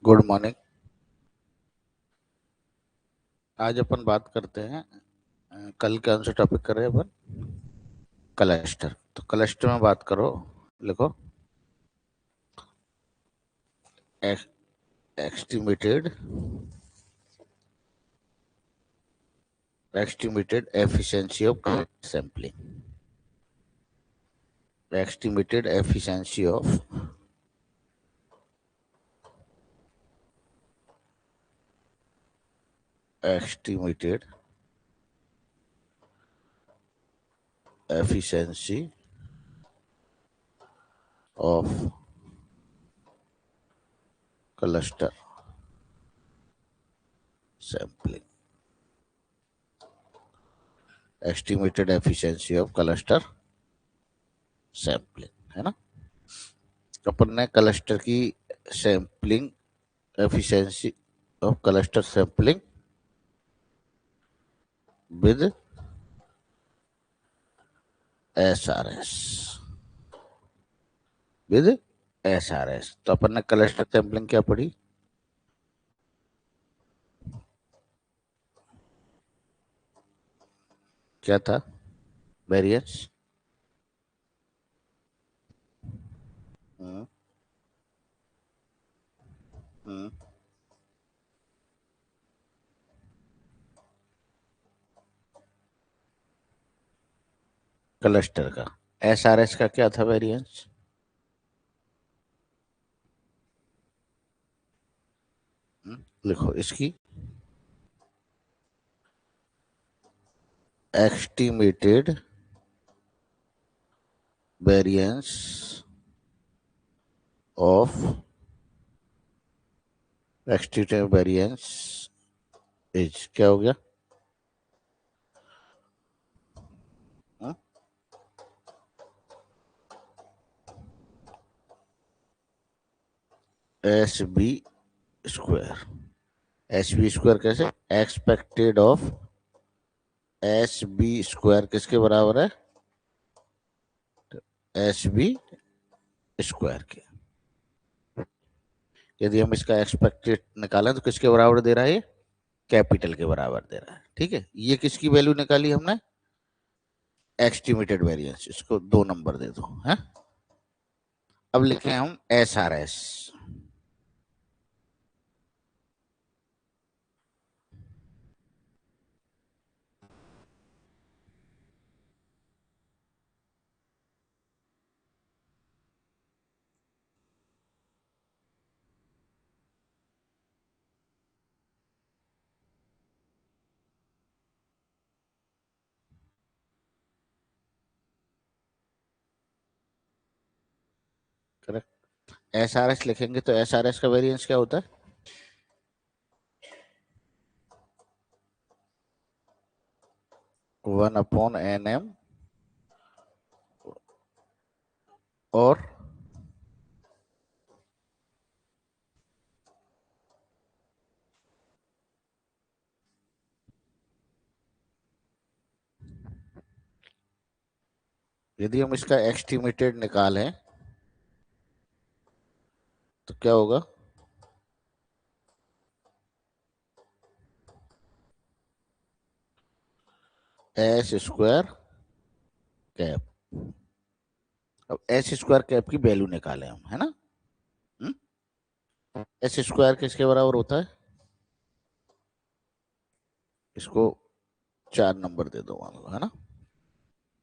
Good morning. आज अपन बात करते हैं कल कौन सा टॉपिक कर रहे हैं अपन? क्लस्टर। तो क्लस्टर में बात करो। लिखो estimated estimated efficiency of sampling. Estimated efficiency of estimated efficiency of cluster sampling. Estimated efficiency of cluster sampling है ना। अपन ने क्लस्टर की sampling efficiency of cluster sampling with SRS with SRS। तो अपन ने क्लस्टर सैम्पलिंग क्या पढ़ी? क्या था? वेरिएंस। क्लस्टर का SRS का क्या था? वेरिएंस। लिखो इसकी estimated variance of estimated variance is क्या हो गया? SB square. SB स्क्वायर कैसे? एक्सपेक्टेड ऑफ SB स्क्वायर किसके बराबर है? SB स्क्वायर के। यदि हम इसका एक्सपेक्टेड निकालें तो किसके बराबर दे रहा है? ये कैपिटल के बराबर दे रहा है। ठीक है, ये किसकी वैल्यू निकाली हमने? Estimated variance. इसको 2 नंबर दे दो है। अब लिखें हम SRS। करेक्ट। SRS लिखेंगे तो SRS का वेरिएंस क्या होता है? 1/NM और यदि हम इसका एस्टिमेटेड निकालें तो क्या होगा? S square cap. अब S स्क्वायर कैप की वैल्यू निकालें हम, है ना। S स्क्वायर किसके बराबर होता है? इसको 4 नंबर दे दो मान लो, है ना।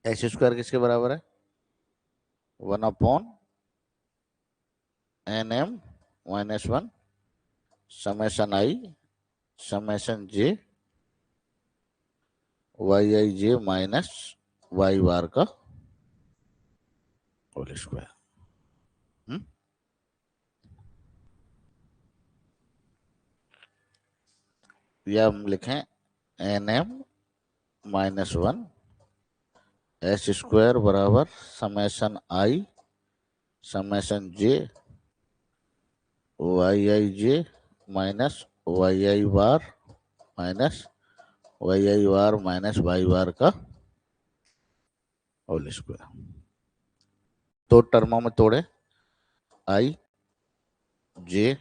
S स्क्वायर किसके बराबर है? 1/NM-1 summation I summation J YIJ minus y bar का होल स्क्वायर। या हम लिखें NM-1 S स्क्वायर बराबर summation I summation J YIJ minus YI bar minus YI bar minus y bar का होल स्क्वायर। दो टर्मों में तोड़े I J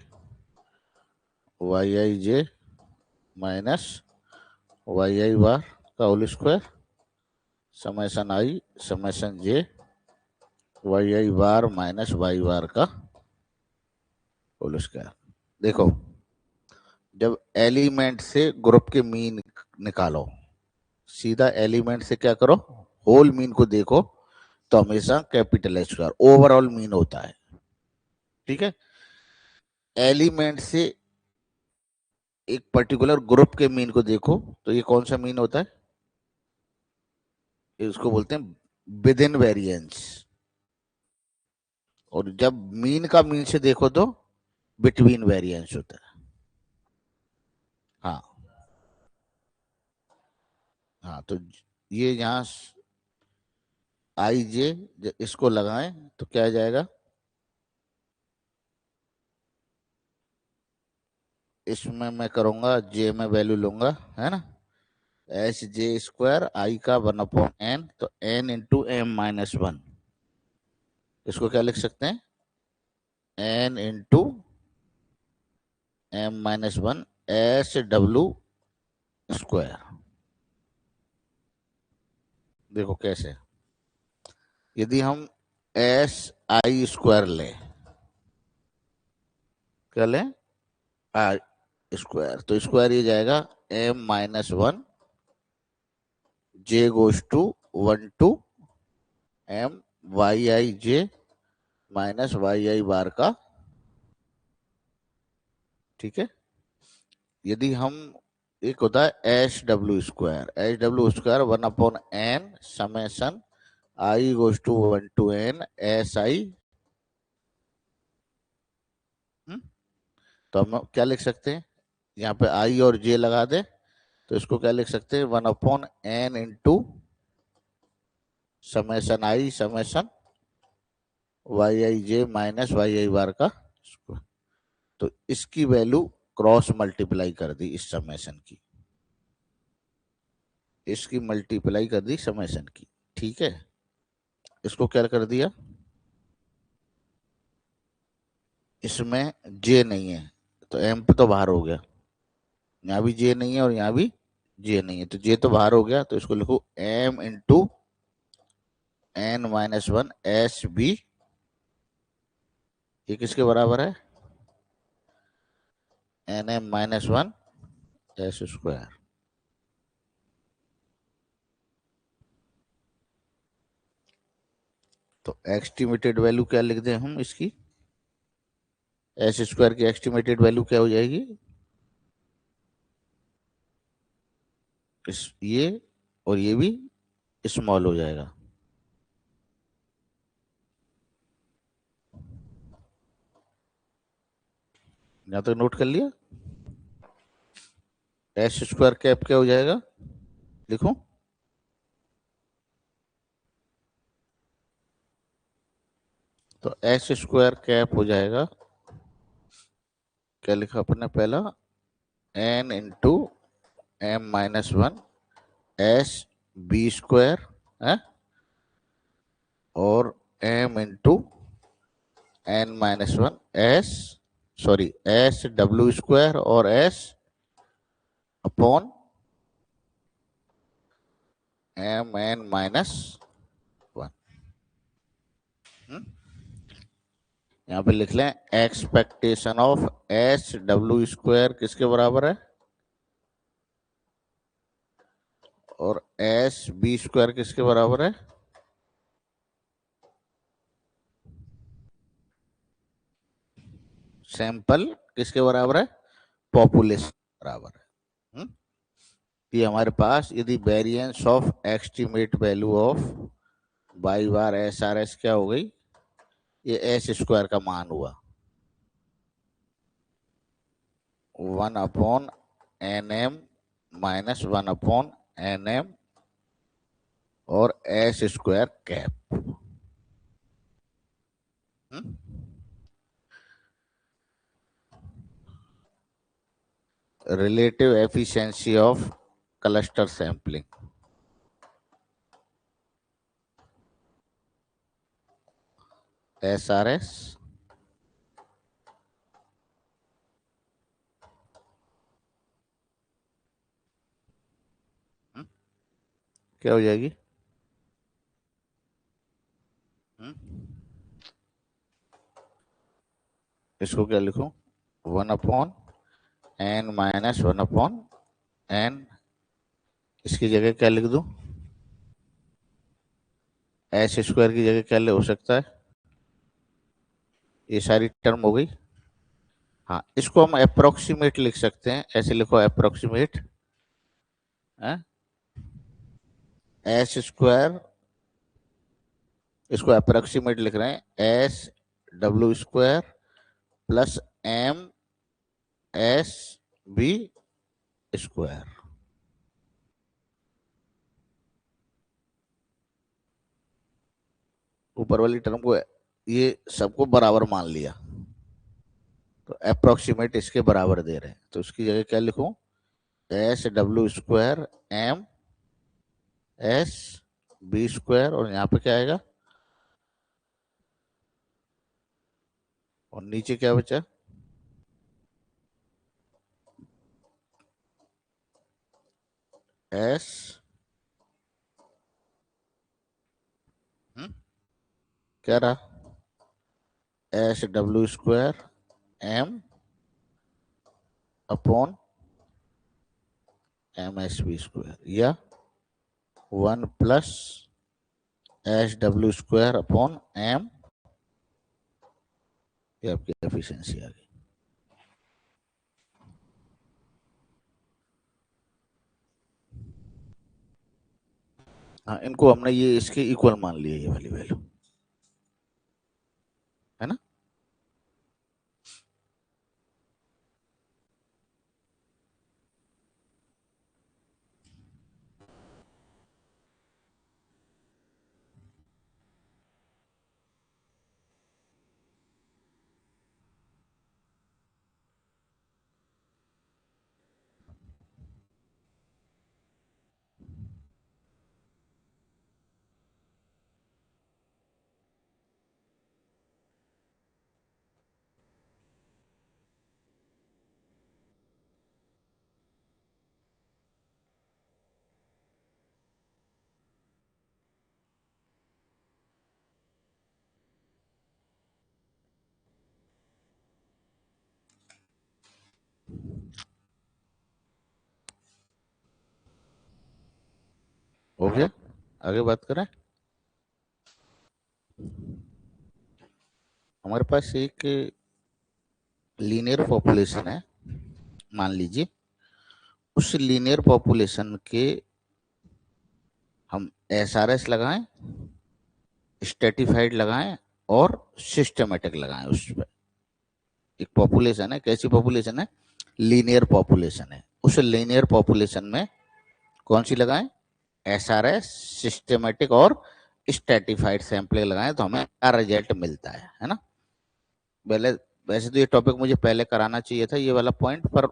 y i j minus y i bar का whole square summation i summation j y i bar minus y bar का whole square. देखो, जब element से ग्रुप के मीन निकालो, सीधा एलिमेंट से क्या करो, होल मीन को देखो, तो हमेशा capital H square overall mean होता है। ठीक है, एलिमेंट से एक पर्टिकुलर ग्रुप के मीन को देखो, तो ये कौन सा मीन होता है, इसको बोलते हैं विद इन वेरिएंस। और जब मीन का मीन से देखो तो बिटवीन वेरिएंस होता है। हाँ हाँ, तो ये यहाँ आई जे इसको लगाएं तो क्या आ जाएगा, इसमें मैं करूंगा जे में वैल्यू लूंगा, है ना, एच जे स्क्वायर आई का 1/n, तो n into m minus one, इसको क्या लिख सकते हैं, n into m minus one h डब्ल्यू स्क्वायर। देखो कैसे, यदि हम एस आई स्क्वायर लें, क्या लें, आई स्क्वायर, तो स्क्वायर ये जाएगा m minus one j goes to one to m y i j minus y i bar का। ठीक है, यदि हम, एक होता है एच डब्ल्यू square 1/n summation i goes to one to n s i. तो हम क्या लिख सकते हैं, यहाँ पे आई और जे लगा दे, तो इसको क्या लिख सकते हैं, 1/n into summation i summation y i j minus y i bar का स्क्वायर। तो इसकी वैल्यू क्रॉस मल्टीप्लाई कर दी इस समेशन की, इसकी मल्टीप्लाई कर दी समेशन की। ठीक है, इसको क्या कर दिया, इसमें जे नहीं है तो एम पे तो बाहर हो गया, यहाँ भी जे नहीं है और यहाँ भी जे नहीं है, तो जे तो बाहर हो गया, तो इसको लिखो m into n minus one s b, ये किसके बराबर है, n m minus one s square. तो एस्टिमेटेड वैल्यू क्या लिख दें हम इसकी, एस स्क्वायर की एस्टिमेटेड वैल्यू क्या हो जाएगी, इस ये और ये भी स्मॉल हो जाएगा। यहाँ तक नोट कर लिया, एस स्क्वायर कैप क्या हो जाएगा, लिखो, तो एस स्क्वायर कैप हो जाएगा, क्या लिखा अपने पहला, n into m minus one s b square है, और m into n minus one s, sorry s डब्ल्यू स्क्वायर और s upon m n minus one. यहाँ पे लिख लें एक्सपेक्टेशन ऑफ एच डब्ल्यू स्क्वायर किसके बराबर है, और एस बी स्क्वायर किसके बराबर है, सैंपल किसके बराबर है, पॉपुलेशन बराबर है। ये हमारे पास यदि variance of estimate value of by bar S R S क्या हो गई, ये एस स्क्वायर का मान हुआ 1/n m minus 1/n m और S square cap. Relative efficiency of cluster sampling, S R S क्या हो जाएगी? इसको क्या लिखूं? 1/n-1/n। इसकी जगह क्या लिख दूं? एस स्क्वायर की जगह क्या हो सकता है? ये सारी टर्म हो गई। हाँ, इसको हम अप्रोक्सीमेट लिख सकते हैं, ऐसे लिखो अप्रोक्सीमेट एस स्क्वायर। इसको अप्रोक्सीमेट लिख रहे हैं, एस डब्ल्यू square plus m s b square. ऊपर वाली टर्म को ये सबको बराबर मान लिया, तो अप्रोक्सीमेट इसके बराबर दे रहे हैं, तो उसकी जगह क्या लिखूं? एस डब्ल्यू square m s b square, और यहाँ पे क्या आएगा? और नीचे क्या बचा? एस क्या रहा? एस डब्ल्यू square m upon m s b square, या 1 + एस डब्ल्यू स्क्वायर अपॉन एम। ये आपकी एफिशिएंसी आ गई। हाँ, इनको हमने ये इसके इक्वल मान लिया, ये वाली वैल्यू, है ना? हो गया? आगे बात करें। हमारे पास एक लीनियर पॉपुलेशन है, मान लीजिए। उस लीनियर पॉपुलेशन के हम एसआरएस लगाएं, स्ट्रेटिफाइड लगाएं और सिस्टमेटिक लगाएं। उस पर एक पॉपुलेशन है, कैसी पॉपुलेशन है? लीनियर पॉपुलेशन है। उस लीनियर पॉपुलेशन में कौन सी लगाएं? एसआरएस, सिस्टमेटिक और स्ट्रेटिफाइड सैंपलिंग लगाएं, तो हमें क्या रिजल्ट मिलता है ना? पहले वैसे तो ये टॉपिक मुझे पहले कराना चाहिए था, ये वाला पॉइंट, पर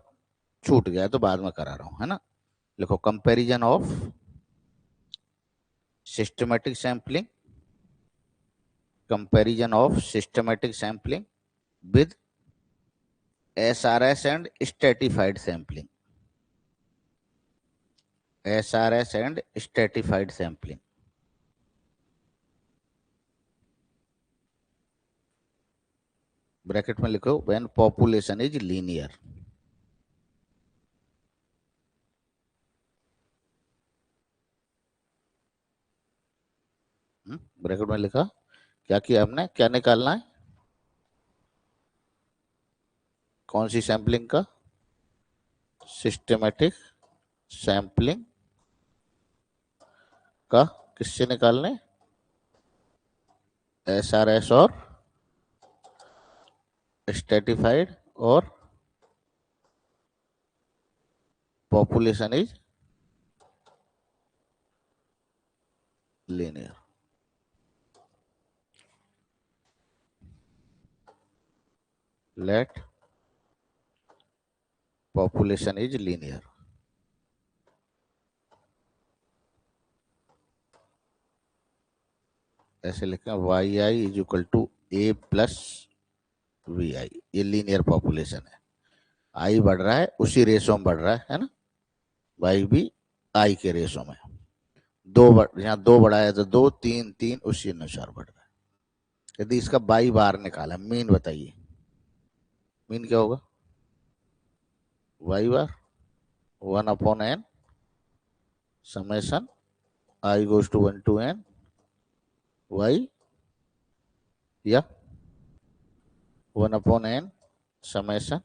छूट गया, तो बाद में करा रहा हूं, है ना? लिखो comparison of systematic sampling, comparison of systematic sampling with SRS and stratified sampling, SRS and stratified sampling. Bracket में लिखो when population is linear. Bracket में लिखा, क्या किया हमने? क्या निकालना है? कौन सी सैंपलिंग का? सिस्टमेटिक सैंपलिंग का। किससे निकालने? SRS और स्ट्रेटिफाइड, और population is linear. Let population is linear. ऐसे लिखते हैं YI = A+VI, ये लीनियर पॉपुलेशन है। आई बढ़ रहा है, उसी रेशो में बढ़ रहा है ना? वाई भी आई के रेशो में। यहाँ दो बढ़ाया तो दो, तीन तीन, उसी अनुसार बढ़ रहा है। यदि इसका बाई बार निकाला, मीन बताइए, मीन क्या होगा? Y bar 1/n summation i goes to 1 to n y, या 1/n summation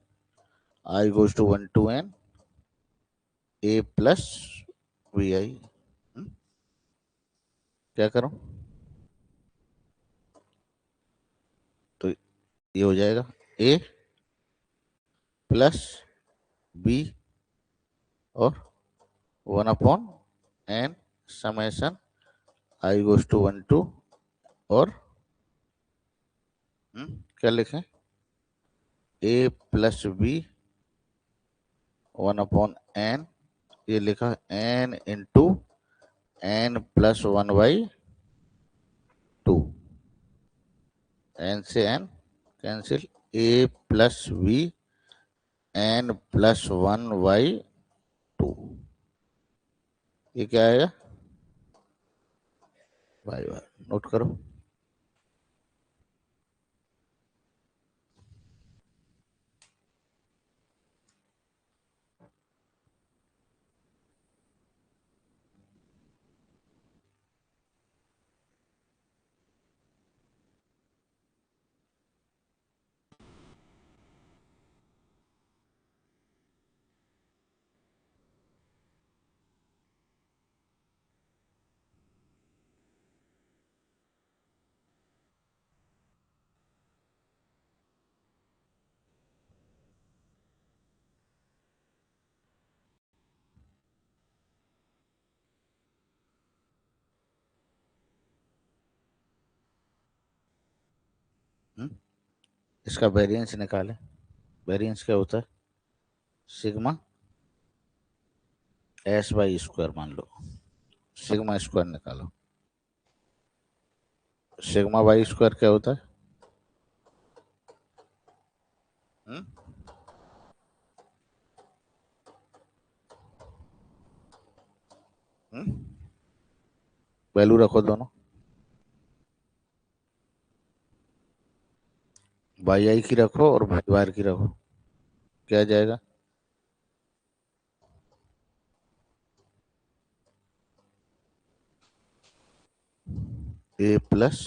i goes to 1 to n a plus v i. क्या करूं? तो ये हो जाएगा ए प्लस बी और 1/n summation i goes to 1 to, और क्या लिखें? ए प्लस बी 1/n, ये लिखा n इंटू n+1/2, n से n cancel, a plus b n+1/2, ये क्या आएगा? वाई वाई, नोट करो। इसका वेरिएंस निकालें। वेरिएंस क्या होता है? सिग्मा s/स्क्वायर, मान लो सिग्मा स्क्वायर निकालो। सिग्मा वाई स्क्वायर क्या होता है? हुँ? वैल्यू रखो दोनों, वाई आई की रखो और वाई बार की रखो, क्या आ जाएगा? A plus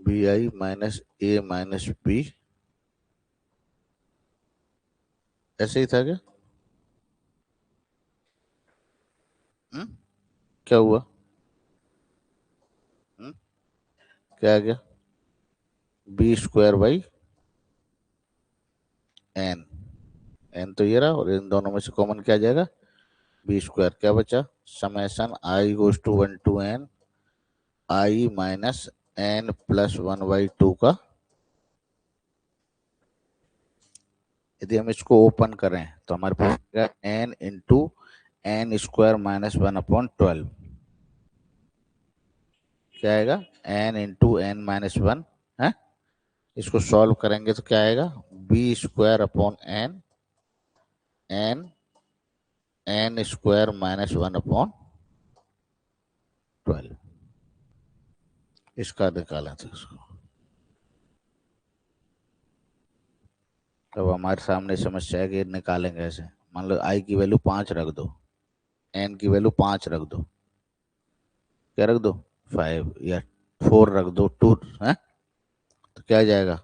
b i minus a minus b, ऐसे ही था क्या? हुँ? क्या हुआ? हुँ? क्या आ गया? B square by n, n तो ये रहा, और इन दोनों में से कॉमन क्या आ जाएगा? B square. क्या बचा? Summation i goes to 1 to n i minus n+1/2 का, यदि हम इसको ओपन करें तो हमारे पास n इंटू n² - 1/12, क्या आएगा? n इंटू n-1 है। इसको सॉल्व करेंगे तो क्या आएगा? b² n n² - 1/12, इसका निकाला था इसको। अब हमारे सामने समस्या है कि निकालेंगे ऐसे। मान लो आई की वैल्यू 5 रख दो, एन की वैल्यू 5 रख दो, क्या रख दो? 5, या 4 रख दो, 2 है, तो क्या आ जाएगा?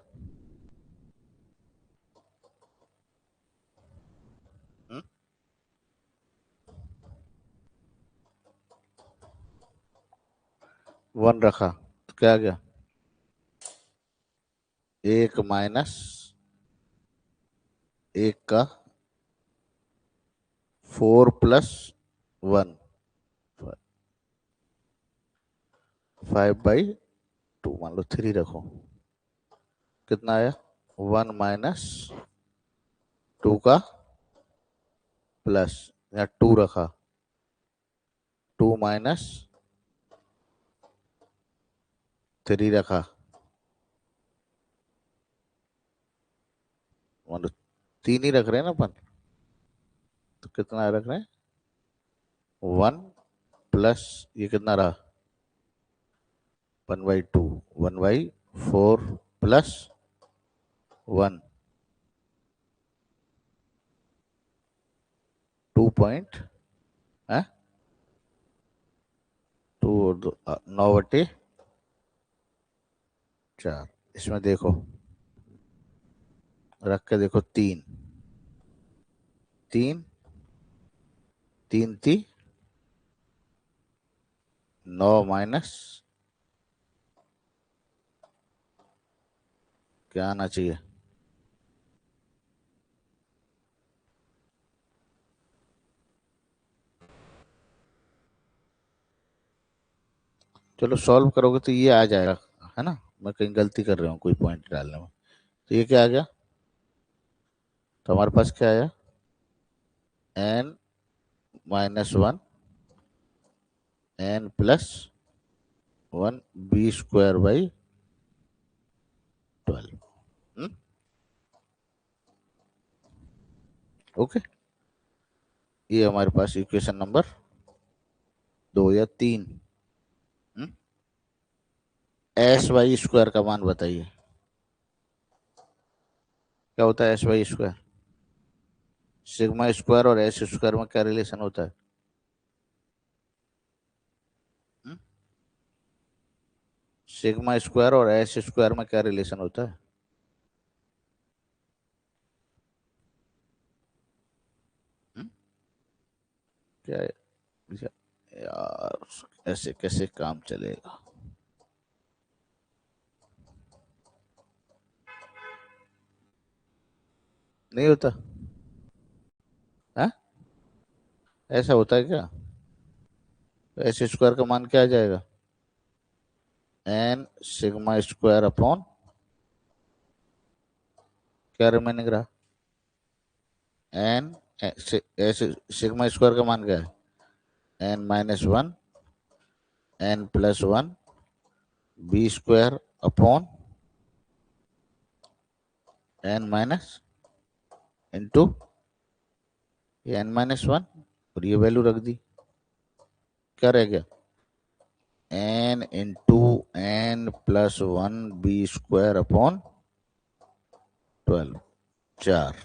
1 रखा तो क्या आ गया? 1 माइनस 1 का 4+1, 5/2, मान लो 3 रखो, कितना आया? 1 माइनस 2 का प्लस, या 2 रखा, 2 माइनस 3 रखा, मान लो 3 ही रख रहे हैं ना अपन, तो कितना रख रहे हैं? 1 प्लस ये कितना रहा 1/2, 1/4 प्लस 1, 2 है 2 और 2 9/4। इसमें देखो रख के देखो 3, 3 3 थी 9 माइनस क्या आना चाहिए, चलो सॉल्व करोगे तो ये आ जाएगा, है ना। मैं कहीं गलती कर रहा हूँ कोई पॉइंट डालने में। तो ये क्या आ गया, तो हमारे पास क्या आया n-1 n+1 b²/12। ओके, ये हमारे पास इक्वेशन नंबर 2 या 3। SY² का मान बताइए, क्या होता है SY²? सिग्मा² और S² में क्या रिलेशन होता है? सिग्मा² और S² में क्या रिलेशन होता है? हम्म? क्या है? यार ऐसे कैसे काम चलेगा? नहीं होता? हाँ, ऐसा होता है क्या? S² का मान क्या आ जाएगा, n σ² क्या रिमेनिंग रहा, n सिग्मा² का मान क्या है, n-1 n+1 b² n into n-1 और ये वैल्यू रख दी, क्या रह गया n×n+1 b²/12, 4।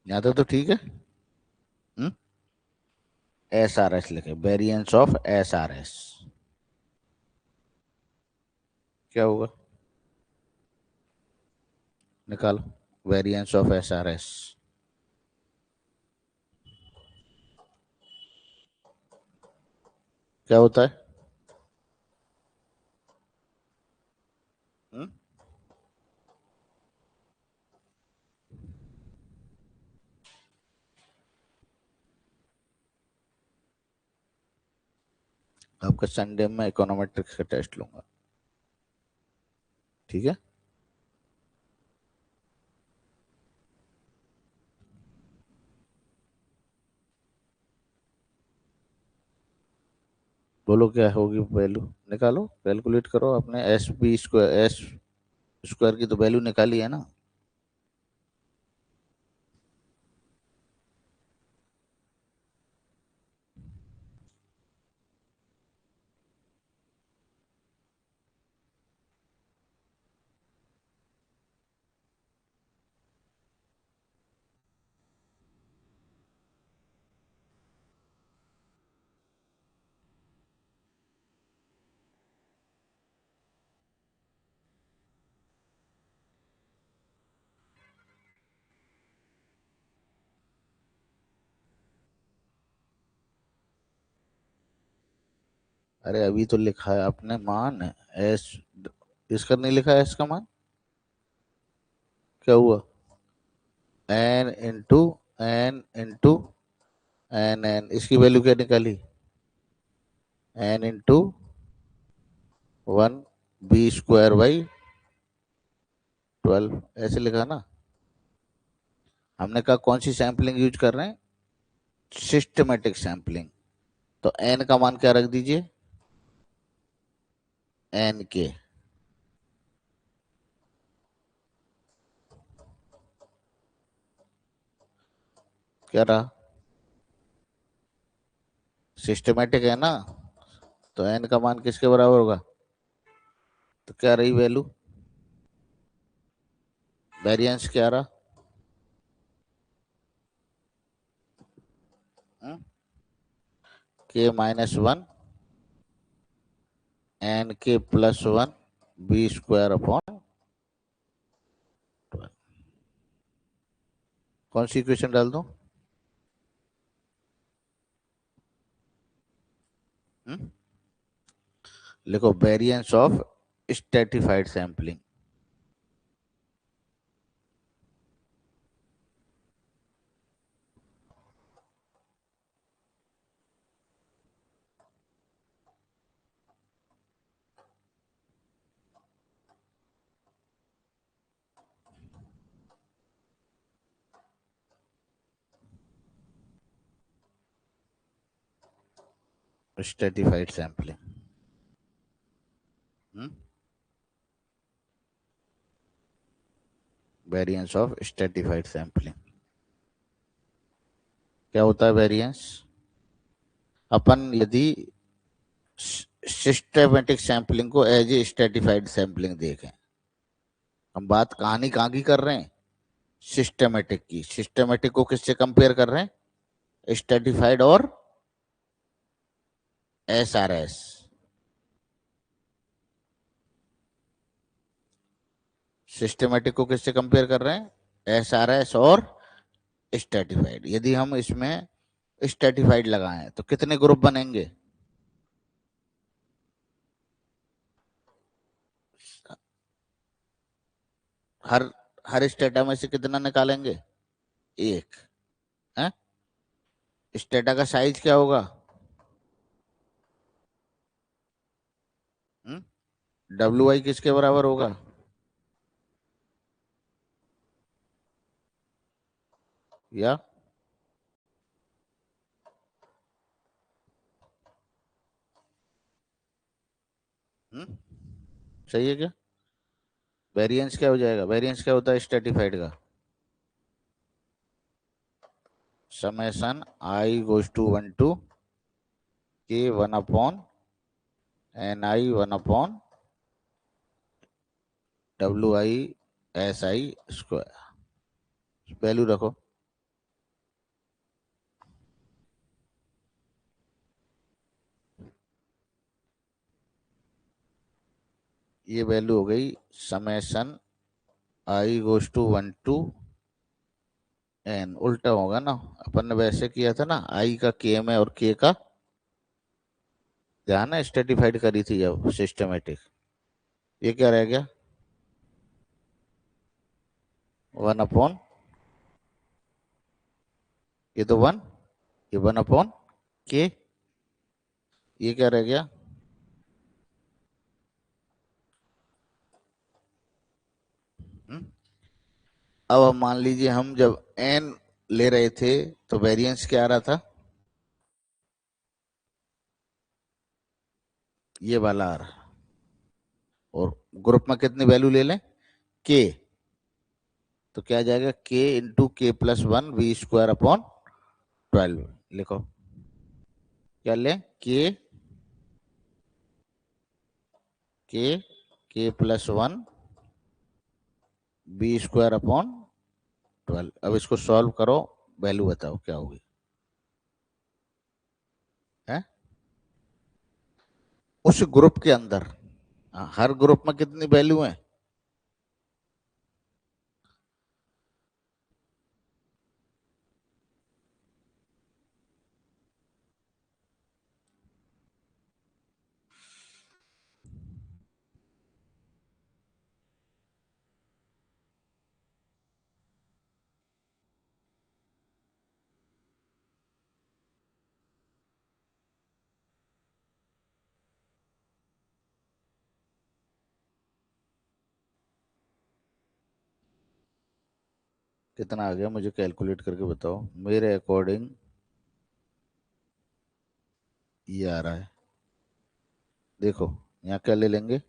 यहाँ तक तो ठीक है। SRS लिखे, वेरिएंस ऑफ SRS क्या होगा, निकालो वेरिएंस ऑफ SRS। क्या होता है? हुँ? आपका संडे में इकोनॉमेट्रिक्स का टेस्ट लूंगा, ठीक है। बोलो क्या होगी वैल्यू, निकालो कैलकुलेट करो, अपने S² की तो वैल्यू निकाली है ना। अरे अभी तो लिखा है आपने मान एस, इसका नहीं लिखा है एस का मान, क्या हुआ, n×n इसकी वैल्यू क्या निकाली, n×1 b²/12 ऐसे लिखा ना। हमने कहा कौन सी सैम्पलिंग यूज कर रहे हैं, सिस्टमेटिक सैम्पलिंग। तो n का मान क्या रख दीजिए, n के, क्या रहा सिस्टमेटिक है ना, तो एन का मान किसके बराबर होगा? तो क्या रही वैल्यू, वेरिएंस क्या रहा? K minus one n k plus one b square upon 12। कौन सी इक्वेशन डाल दूं? हम्म? लिखो variance of stratified sampling. Stratified sampling. Variance of stratified sampling क्या होता है? वेरिएंस, अपन यदि सिस्टेमेटिक सैंपलिंग को एज ए स्ट्रेटिफाइड सैंपलिंग देखें, हम बात कहानी कहाँ की कर रहे हैं? सिस्टेमेटिक की। सिस्टेमेटिक को किससे कंपेयर कर रहे हैं? स्ट्रेटिफाइड और एसआरएस। सिस्टेमेटिक को किससे कंपेयर कर रहे हैं? एसआरएस और स्ट्रेटिफाइड। यदि हम इसमें स्ट्रेटिफाइड लगाएं तो कितने ग्रुप बनेंगे? हर हर स्टेटा में से कितना निकालेंगे? एक है। स्टेटा का साइज क्या होगा? डब्ल्यू आई किसके बराबर होगा? या हम्म सही है क्या? वेरिएंस क्या हो जाएगा? वेरिएंस क्या होता है स्ट्रेटिफाइड का? Summation i goes to one to k one upon n i one upon डब्ल्यू i s i square. Value रखो। ये वैल्यू हो गई summation i goes to one to n. उल्टा होगा ना, अपन ने वैसे किया था ना, आई का के में और के का, ध्यान है, स्ट्रेटिफाइड करी थी जब सिस्टमेटिक। ये क्या रह गया? वन अपॉन, ये तो वन, ये वन अपॉन के, ये क्या रह गया? हम्म? अब हम मान लीजिए हम जब एन ले रहे थे तो वेरिएंस क्या आ रहा था? ये वाला आ रहा। और ग्रुप में कितनी वैल्यू ले लें? के। तो क्या आ जाएगा? K into k plus one v square upon 12। लिखो क्या लें? K k plus one b square upon 12। अब इसको सॉल्व करो, वैल्यू बताओ क्या होगी है उस ग्रुप के अंदर। हाँ, हर ग्रुप में कितनी वैल्यू है? कितना आ गया मुझे कैलकुलेट करके बताओ। मेरे अकॉर्डिंग ये आ रहा है। देखो यहाँ क्या ले लेंगे?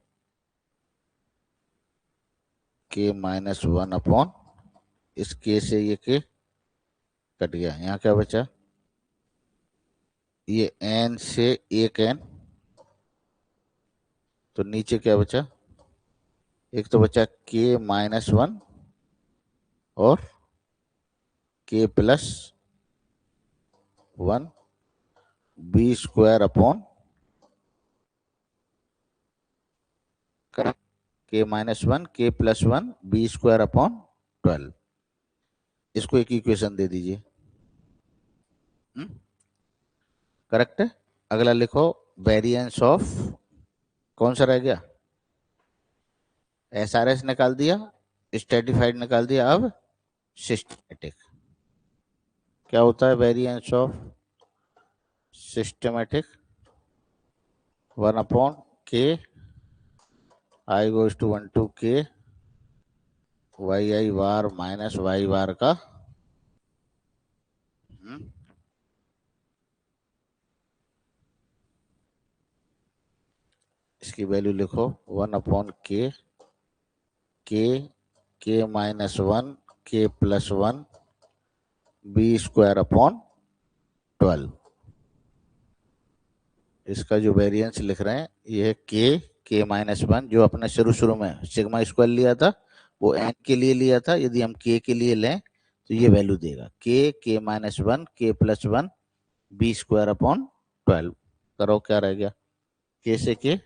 के माइनस वन अपॉन, इस के से ये के कट गया, यहाँ क्या बचा? ये n से एक n, तो नीचे क्या बचा, एक तो बचा k-1 और k+1 b square upon k-1 k+1 b square upon 12। इसको एक इक्वेशन दे दीजिए। करेक्ट है। अगला लिखो वेरिएंस ऑफ, कौन सा रह गया, एसआरएस निकाल दिया, स्ट्रेटिफाइड निकाल दिया, अब सिस्टमेटिक। क्या होता है variance of systematic, 1/k i goes to 1 to k yi bar minus y बार का इसकी वैल्यू लिखो 1/k k-1 k+1 b square upon 12। इसका जो वेरिएंस लिख रहे हैं ये है k-1, जो अपने शुरू में सिग्मा स्क्वायर लिया था वो n के लिए लिया था, यदि हम k के लिए लें तो ये वैल्यू देगा k-1 k+1 b square upon 12। करो क्या रह गया, k से k-1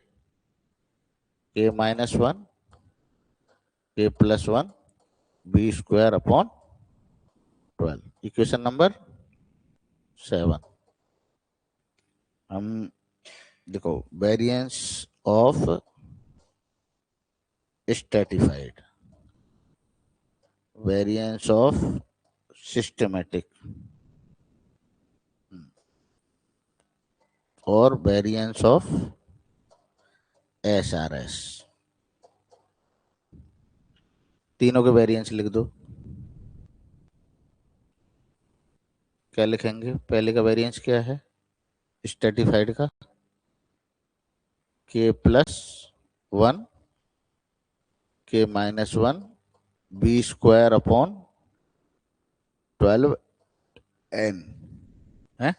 k+1 b square upon 12। Equation number 7। हम देखो variance of stratified, variance of systematic और वेरिएंस ऑफ एसआरएस, तीनों के वेरिएंस लिख दो। क्या लिखेंगे, पहले का वेरिएंस क्या है स्ट्रेटिफाइड का, k+1 k-1 B square upon 12n है।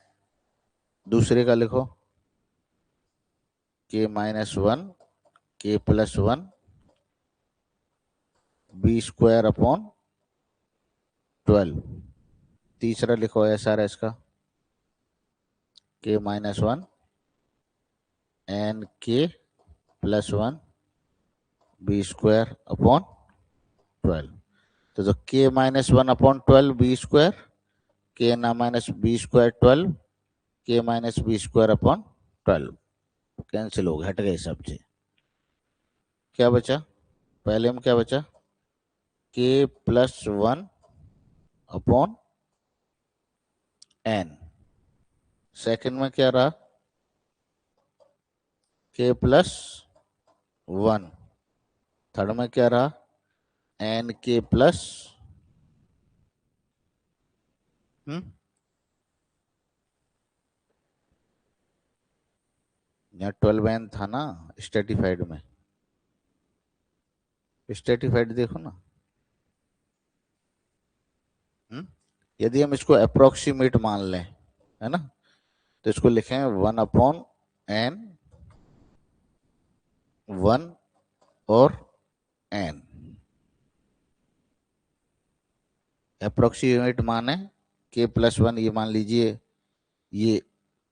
दूसरे का लिखो k-1 k+1 b square upon 12। तीसरा लिखो एसआरएस का k-1 n k+1 b square upon 12। तो k-1/12 बी स्क्वायर, k ना minus b square 12, k-b square upon 12 cancel हो गए, हट गए सब से। क्या बचा, पहले में क्या बचा k+1 अपॉन n, सेकंड में क्या रहा k+1, थर्ड में क्या रहा n प्लस यहाँ 12n था ना स्ट्रेटिफाइड में, स्ट्रेटिफाइड देखो ना। यदि हम इसको अप्रोक्सीमेट मान लें है ना, तो इसको लिखें 1/n 1 और n। अप्रोक्सीमेट माने k+1, ये मान लीजिए ये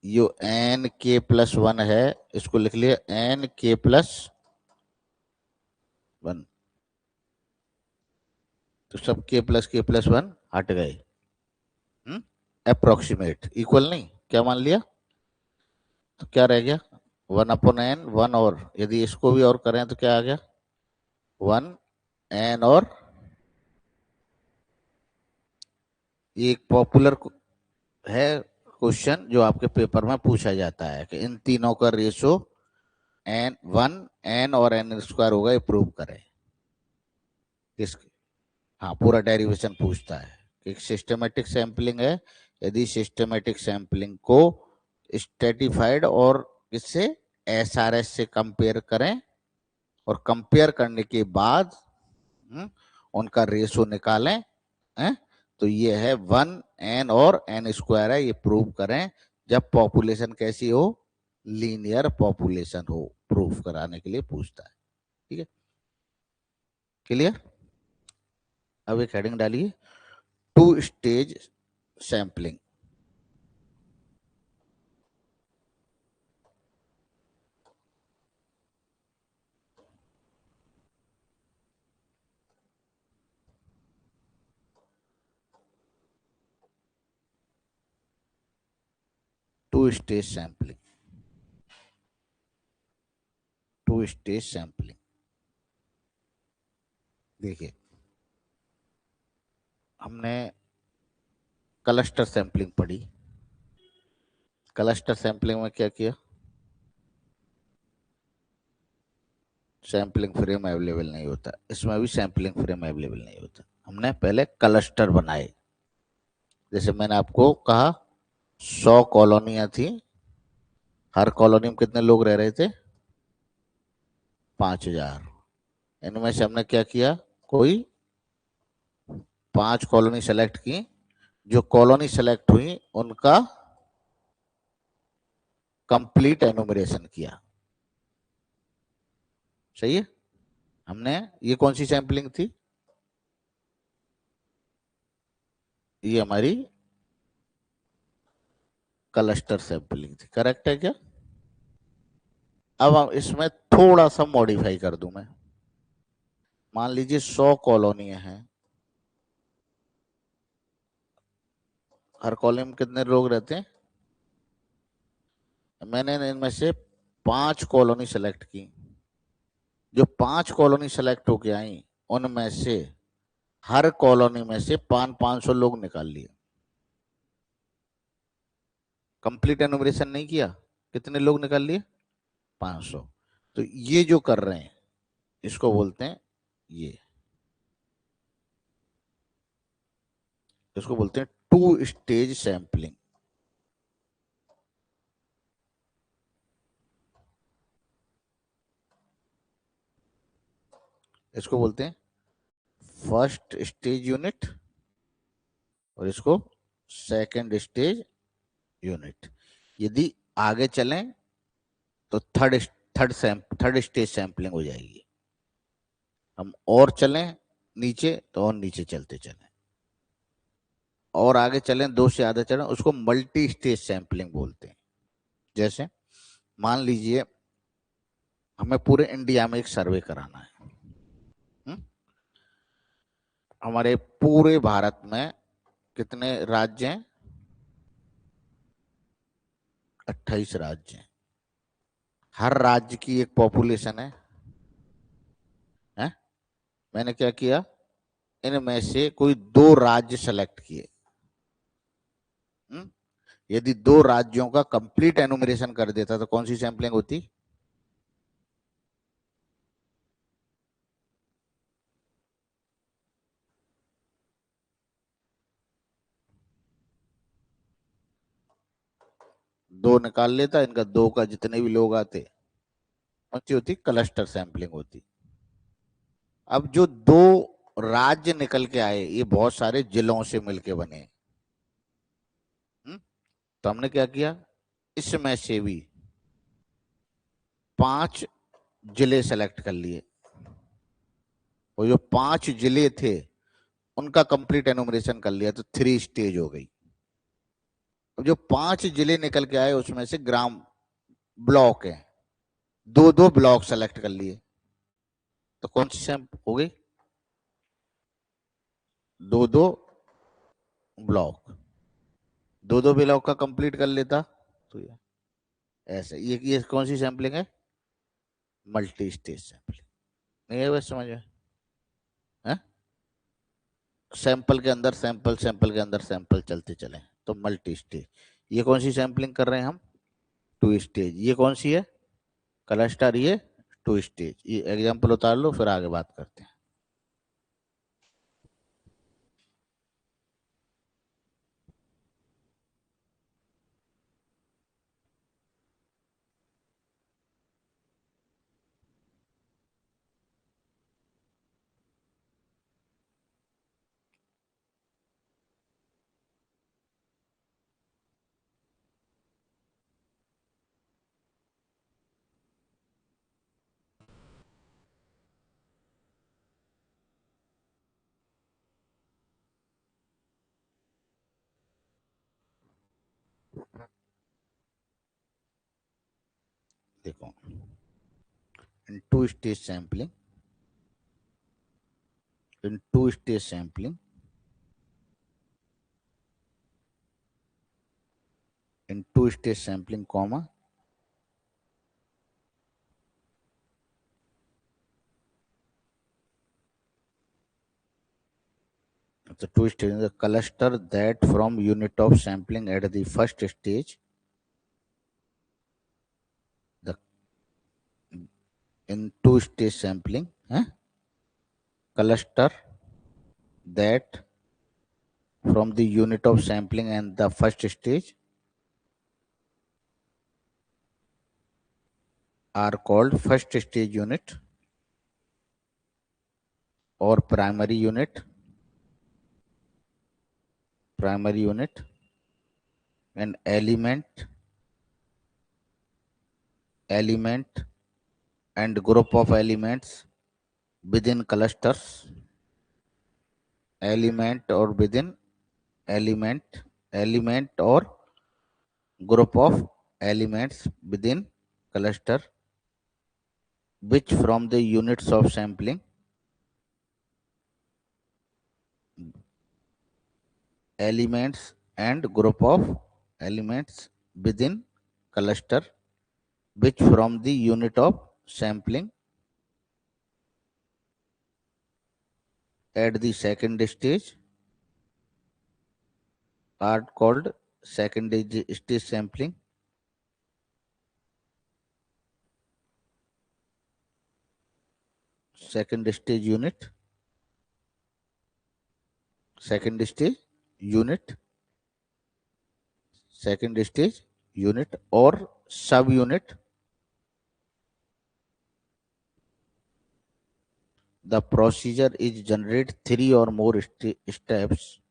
जो n k+1 है इसको लिख लिया n k+1, तो सब k+1 हट गए। अप्रोक्सीमेट इक्वल नहीं, क्या मान लिया, तो क्या रह गया 1/n 1, और यदि इसको भी और करें तो क्या आ गया 1n, और ये एक पॉपुलर है क्वेश्चन जो आपके पेपर में पूछा जाता है कि इन तीनों का रेशो n और n स्क्वायर होगा, ये प्रूव करें। किस, हाँ पूरा डेरिवेशन पूछता है कि सिस्टमेटिक सैंपलिंग है, यदि सिस्टमेटिक सैंपलिंग को स्ट्रेटिफाइड और इससे एसआरएस से कंपेयर करें और कंपेयर करने के बाद उनका रेशो निकालें, तो ये है 1n और n स्क्वायर है, ये प्रूव करें। जब पॉपुलेशन कैसी हो, लीनियर पॉपुलेशन हो, प्रूफ कराने के लिए पूछता है। ठीक है, क्लियर। अब एक हेडिंग डालिए, two stage sampling. Two stage sampling, two stage sampling. देखिए, हमने क्लस्टर सैंपलिंग पढ़ी। क्लस्टर सैंपलिंग में क्या किया, सैंपलिंग फ्रेम अवेलेबल नहीं होता, इसमें भी सैंपलिंग फ्रेम अवेलेबल नहीं होता। हमने पहले क्लस्टर बनाए। जैसे मैंने आपको कहा 100 कॉलोनियां थी, हर कॉलोनी में कितने लोग रह रहे थे, 5000। इनमें से हमने क्या किया, कोई 5 कॉलोनी सेलेक्ट की। जो कॉलोनी सेलेक्ट हुई उनका कंप्लीट एनुमरेशन किया। सही है। हमने, ये कौन सी सैंपलिंग थी, ये हमारी क्लस्टर सैंपलिंग थी। करेक्ट है क्या। अब हम इसमें थोड़ा सा मॉडिफाई कर दूं मैं। मान लीजिए 100 कॉलोनियां हैं, हर कॉलोनी में कितने लोग रहते हैं। मैंने इनमें से 5 कॉलोनी सेलेक्ट की। जो 5 कॉलोनी सेलेक्ट होके आई उनमें से हर कॉलोनी में से 500 लोग निकाल लिए। कंप्लीट एनुमरेशन नहीं किया, कितने लोग निकाल लिए, 500। तो ये जो कर रहे हैं इसको बोलते हैं, ये इसको बोलते हैं टू स्टेज सैंपलिंग। इसको बोलते हैं फर्स्ट स्टेज यूनिट और इसको सेकंड स्टेज यूनिट। यदि आगे चलें तो थर्ड स्टेज सैंपलिंग हो जाएगी। हम और चलें नीचे तो और नीचे चलते चलें, और आगे चलें, 2 से आगे चलें, उसको मल्टी स्टेज सैंपलिंग बोलते हैं। जैसे मान लीजिए हमें पूरे इंडिया में एक सर्वे कराना है। हुँ? हमारे पूरे भारत में कितने राज्य हैं, 28 राज्य हैं। हर राज्य की एक पॉपुलेशन है। मैंने क्या किया, इनमें से कोई 2 राज्य सेलेक्ट किए। हुँ? यदि 2 राज्यों का कंप्लीट एनुमरेशन कर देता तो कौन सी सैंपलिंग होती, दो निकाल लेता, इनका 2 का जितने भी लोग आते, कौन सी होती, क्लस्टर सैंपलिंग होती। अब जो 2 राज्य निकल के आए ये बहुत सारे जिलों से मिलके बने। हुँ? तो हमने क्या किया, इसमें से भी 5 जिले सेलेक्ट कर लिए, और जो 5 जिले थे उनका कंप्लीट एनुमरेशन कर लिया, तो 3 स्टेज हो गई। अब जो 5 जिले निकल के आए उसमें से ग्राम ब्लॉक है, 2 ब्लॉक सेलेक्ट कर लिए, तो कौन सी सैंप हो गई, 2 ब्लॉक, 2 ब्लॉक का कंप्लीट कर लेता। तो ये ऐसे, ये कौन सी सैंपलिंग है, मल्टी स्टेज सैंपलिंग। नहीं है बस समझ में है। सैंपल के अंदर सैंपल, सैंपल के अंदर सैंपल चलते चले, तो मल्टी स्टेज। ये कौन सी सैंपलिंग कर रहे हैं हम, टू स्टेज। ये कौन सी है, क्लस्टर, ये टू स्टेज। ये एग्जांपल उतार लो फिर आगे बात करते हैं। देखो, in two-stage sampling, in two-stage sampling, in two-stage sampling, comma, the two stage in the cluster that from unit of sampling at the first stage, the in two stage sampling, cluster that from the unit of sampling and the first stage are called first stage unit or primary unit and element and group of elements within clusters, element or within element or group of elements within cluster which from the units of sampling elements and group of elements within cluster which from the unit of sampling at the second stage are called second stage sampling, second stage unit, second stage unit, second stage unit or subunit. The procedure is generate three or more steps.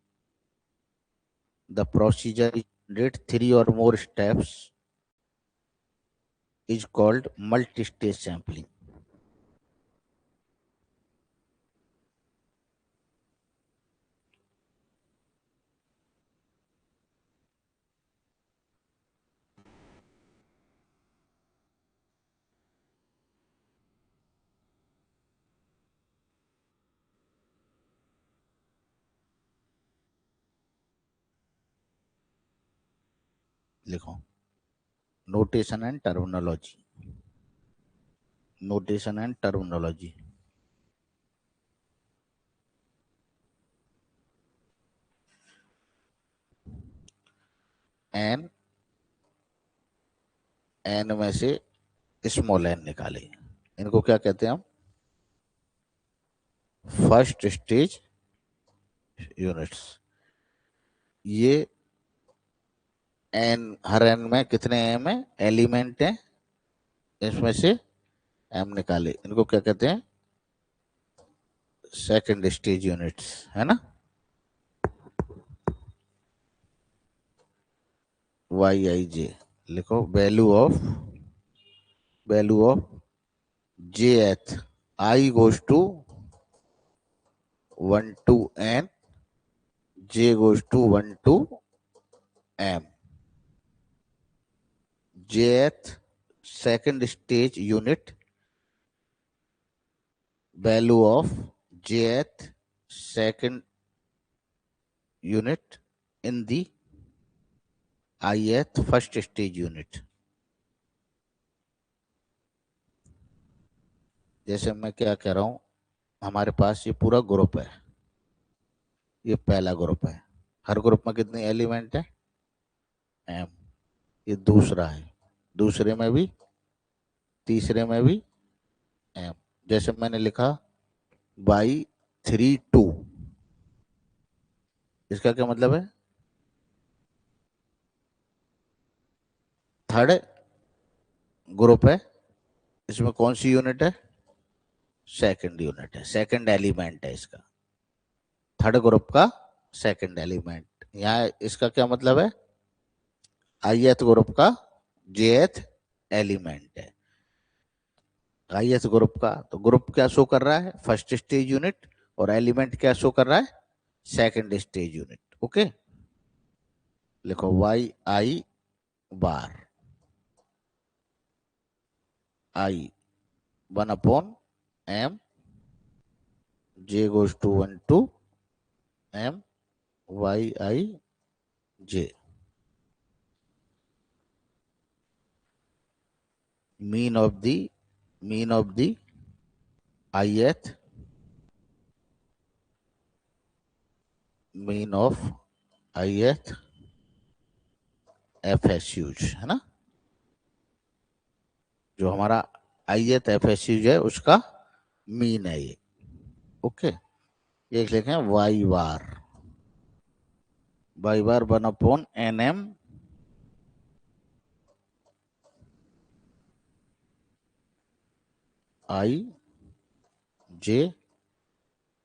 The procedure is generate three or more steps is called multi-stage sampling. लिखो, notation and terminology. Notation and terminology. N n में से small N निकाले, इनको क्या कहते हैं हम? First stage units. ये एन, हर एन में कितने एम है, एलिमेंट है, इसमें से एम निकाले, इनको क्या कहते हैं? सेकंड स्टेज यूनिट्स, है ना। वाई आई जे लिखो, value of jth I goes to 1 to n, j goes to 1 to m. Jth second stage unit, value of jth second unit in the ith first stage unit. जैसे मैं क्या कह रहा हूं, हमारे पास ये पूरा ग्रुप है, ये पहला ग्रुप है, हर ग्रुप में कितने एलिमेंट है? एम। ये दूसरा है, दूसरे में भी, तीसरे में भी एम। जैसे मैंने लिखा बाई 3 2, इसका क्या मतलब है? थर्ड ग्रुप है, इसमें कौन सी यूनिट है? सेकंड यूनिट है, सेकंड एलिमेंट है इसका, थर्ड ग्रुप का सेकंड एलिमेंट। यहाँ इसका क्या मतलब है? ith ग्रुप का jth एलिमेंट है। ith ग्रुप का, तो ग्रुप क्या शो कर रहा है? फर्स्ट स्टेज यूनिट, और एलिमेंट क्या शो कर रहा है? Second stage unit. ओके, लिखो Y i bar, I 1/m, j goes to 1 to m yi j. Mean of the ith, mean of ith FSUs है ना, जो हमारा ith FSUs है उसका मीन है ये। ओके, ये लिखे हैं Y bar 1/nm I J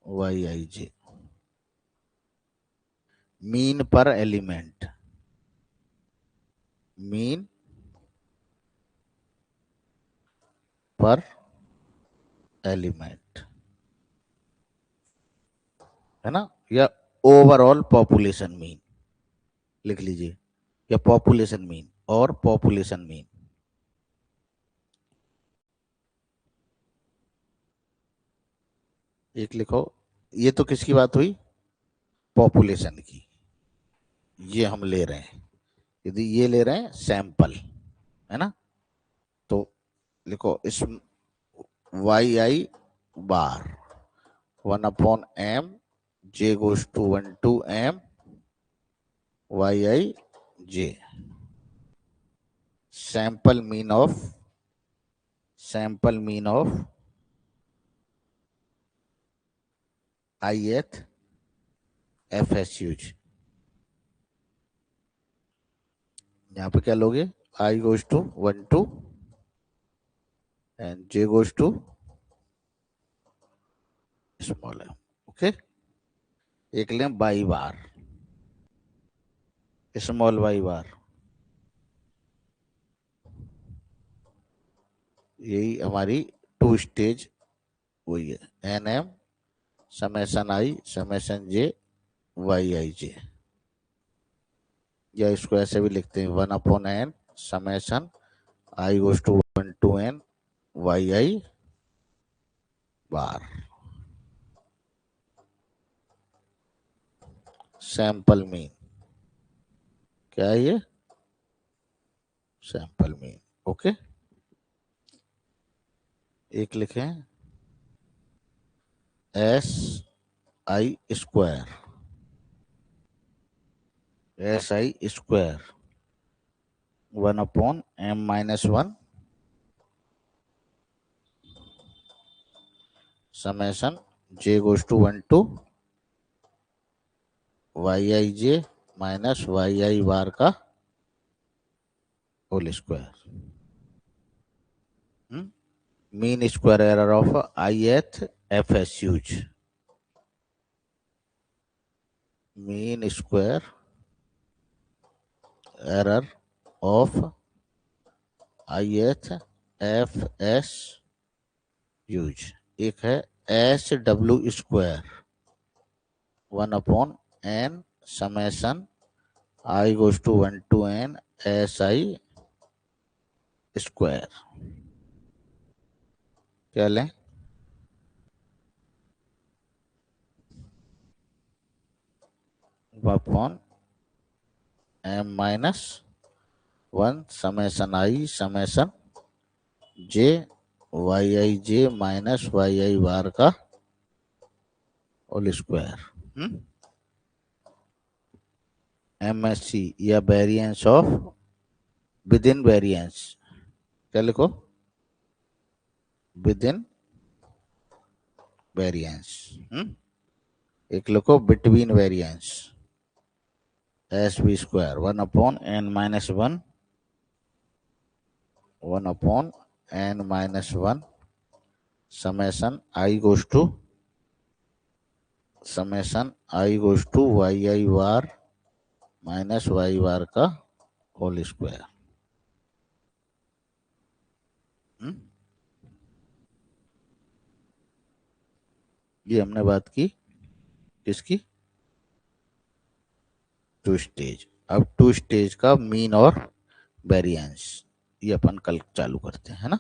y i J. Mean पर एलिमेंट, मीन पर एलिमेंट है ना, या ओवरऑल पॉपुलेशन मीन लिख लीजिए, या पॉपुलेशन मीन और पॉपुलेशन मीन। एक लिखो, ये तो किसकी बात हुई, पॉपुलेशन की, ये हम ले रहे हैं, यदि ये ले रहे हैं सैंपल है ना, तो लिखो इस Y i bar 1/m j goes to 1 to m yi j, sample mean of ith FSUs। यहाँ पे क्या लोगे, I goes to 1 to and j goes to small m। Okay, एक लें y bar, small y bar, यही हमारी two stage हुई है, NM summation i summation j y i j, या इसको ऐसे भी लिखते हैं 1/n summation i goes to 1 to n y i bar. Sample mean क्या है ये, सैंपल मीन। ओके, एक लिखें s i square, s i square 1/m-1 summation j goes to 1 to y i j minus y i bar का whole square. Mean square error of ith FSUs, mean square error of ith FSUs। एक है SW square 1/n summation I goes to 1 to n SI square. क्या लें, upon m-1 summation I summation j y i j minus y i bar का whole square. MSC या variance of within variance, क्या लिखो, within variance. एक लिखो between variance s b square 1/n-1 1/n-1 summation i goes to y i bar minus y bar का whole square. ये हमने बात की किसकी, टू स्टेज। अब टू स्टेज का मीन और वेरिएंस ये अपन कल चालू करते हैं, है ना।